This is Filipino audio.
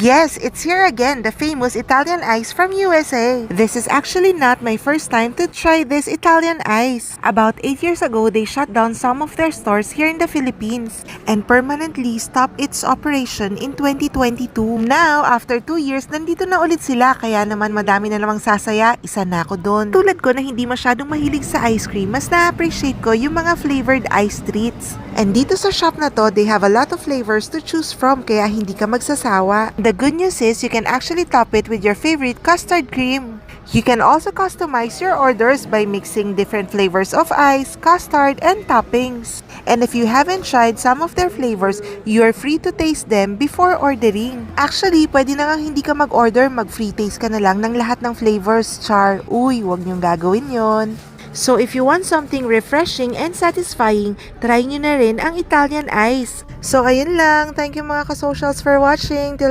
Yes, it's here again, the famous Italian ice from USA. This is actually not my first time to try this Italian ice. About 8 years ago, they shut down some of their stores here in the Philippines and permanently stopped its operation in 2022. Now, after 2 years, nandito na ulit sila kaya naman madami na namang sasaya, isa na ako doon. Tulad ko na hindi masyadong mahilig sa ice cream, mas na-appreciate ko yung mga flavored ice treats. And dito sa shop na to, they have a lot of flavors to choose from kaya hindi ka magsasawa. The good news is you can actually top it with your favorite custard cream. You can also customize your orders by mixing different flavors of ice, custard, and toppings. And if you haven't tried some of their flavors, you are free to taste them before ordering. Actually, pwede na nga hindi ka mag-order, mag-free taste ka na lang ng lahat ng flavors, char. Uy, wag niyong gagawin yon. So if you want something refreshing and satisfying, try nyo na rin ang Italian ice. So ayun lang, thank you mga ka-socials for watching. Till